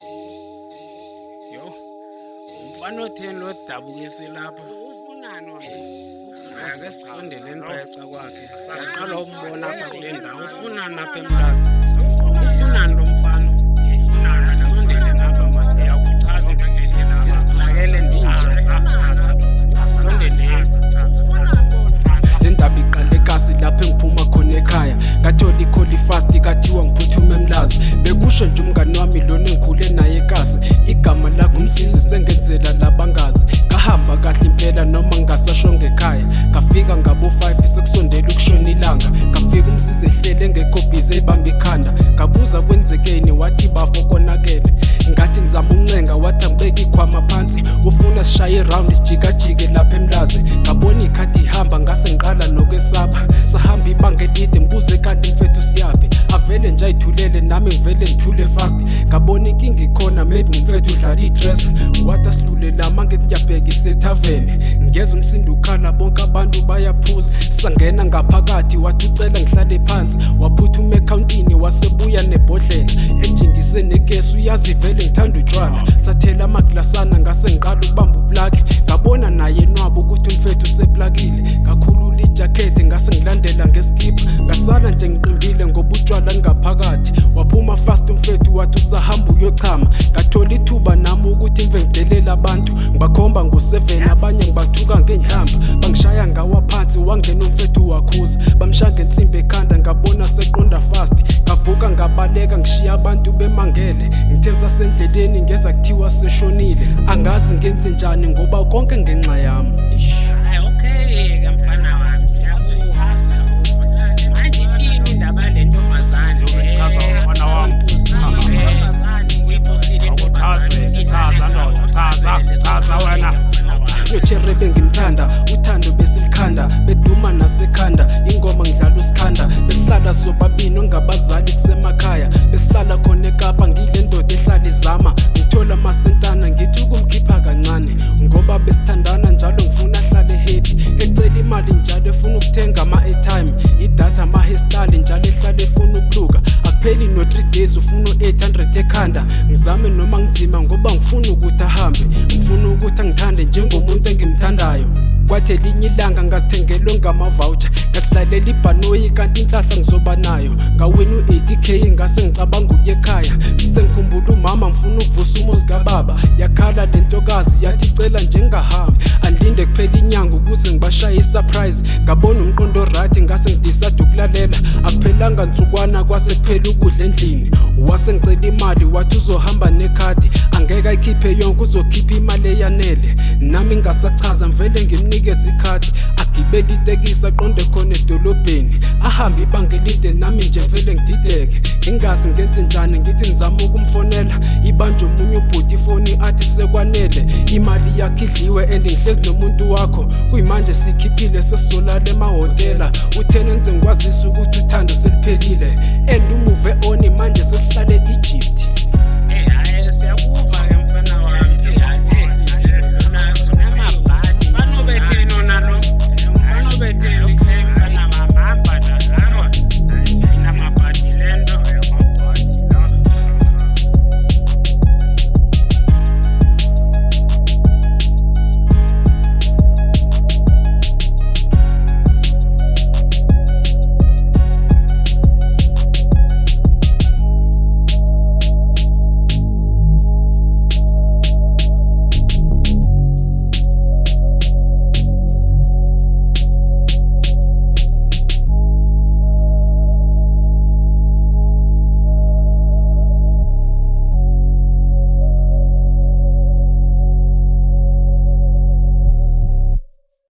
Yo, umfana otheni lo dabukise lapha. Ufunani wena? Ake sisondeleni bayeca kwakhe. Siyaqala ukubona apha kule ndawo. Ufunani apha emlazi? Ufunani lo mfana? Ufunani? Sondeleni apha manje. Uyakuchaza into kuleli lapha. Isiplakele ndinje. Asondeleni. Le ndaba iqale kasi lapho engiphuma khona ekhaya ngathola ikholi fast kathiwa ngiphuthume emlazi bekusho nje umngani wami lona engikhule naye ekasi igama lakho umsizi sengenzela labangazi ngahamba kahle impela noma ngingasasho ngekhaya ngafika ngabo 5 sekusondela ukushona ilanga ngafika umsizi ehlele engekho busy ebamba ikhanda ngabuza kwenzekeni wathi bafo konakele ngathi nizama uncenga wathi angibeke ikhwama phansi ufuna sishaye round isijikajike lapha emlazi ngabona ikhathi ihamba ngase ngiqala nokwesaba sahamba ibanga elide ngibuze kanti mfethu siyaphi avele nje ayithulele nami ngivele ngithule fast ngabona inkinga ikhona maybe mfethu udlala idress wathi asilulela manje ngiyabheka isethaveni ngeza umsindo ukhala bonke abantu bayaphuza sangena ngaphakathi wathi ucela ngihlale phansi waphuthuma ekhawuntini wasebuya nebhodlela ejingise nekesi uyazi vele ngithanda utshwala sathela amaglasana ngase ngiqala ukubamba uplaki ngabona naye nwabo ukuthi umfethu useplakile ngakhulula ijakhethi ngase ngilandela ngeskipa ngasala nje ngiqimbile ngoba utshwala ngaphakathi waphuma fast umfethu wathi usahamba uyochama ngathola ithuba nami ukuthi imve ngidelela abantu ngibakhomba ngo7 abanye ngibathuka ngendlamba bangishaya ngawa phansi wangena umfethu wakhuza bamshaya ngensimbi ekhanda ngabona seqonda fast ngavuka ngabaleka ngishiya abantu bemangele ngithenza sendleleni ngeza kuthiwa seshonile angazi ngenze njani ngoba konke ngenxa yami Okay, kamfana wami. Siyakuza. Manje ithini indaba le ntombazane? Uchaza umfana wami. Chaza wena. nocherebe ngimthanda uthando besilikhanda beduma nasekhanda ingoma ngidlala usikhanda besihlala sobabini ongabazali kusemakhaya besihlala khona eKapa ngile ndoda ehlala izama ngithola amasentana ngithi ukumkhipha kancane ngoba besithandana njalo ngifuna ahlale happy ecela imali njalo efuna ukuthenga ama-airtime idatha ama-hairstyle njalo ehlala efuna ukuluka akupheli no3 days ufuna u800 ekhanda ngizame noma ngizima ngoba ngifuna ukuthi ahambe ngifuna ukuthi angithande njengomuntu engimthandayo kwathi elinye ilanga ngazithengela ngama-voucher ngasihlalela ibhanoyi kanti inhlahla ngizoba nayo ngawina u80k ngase ngicabanga ukuya ekhaya sengikhumbula umama ngifuna ukuvusa umuzi kababa yakhala le ntokazi yathi icela njengahambi andilinde kuphela inyanga ukuze ngibashaye isurprise ngabona umqondo right ngase ngidecide ukulalela akuphelanga nsukwana kwase kuphela ukudla endlini wase ngicela imali wathi uzohamba nekhadi angeke ayikhiphe yonke uzokhipha imali eyanele nami ngasachaza mvele ngimnikeza ikhadi agibele itekisi aqonde khona edolobheni ahambe ibanga elide nami nje vele ngidideke ingazi ngenze njani ngithi ngizama ukumfonela ibanje omunye ubhuti ifoni athi sekwanele imali yakhe idliwe and ngihlezi nomuntu wakho kuyimanje sikhiphile sesizolala emahhotela uthene enze ngikwazisa ukuthi uthando seliphelile and umuve on manje sesihlale eEgypt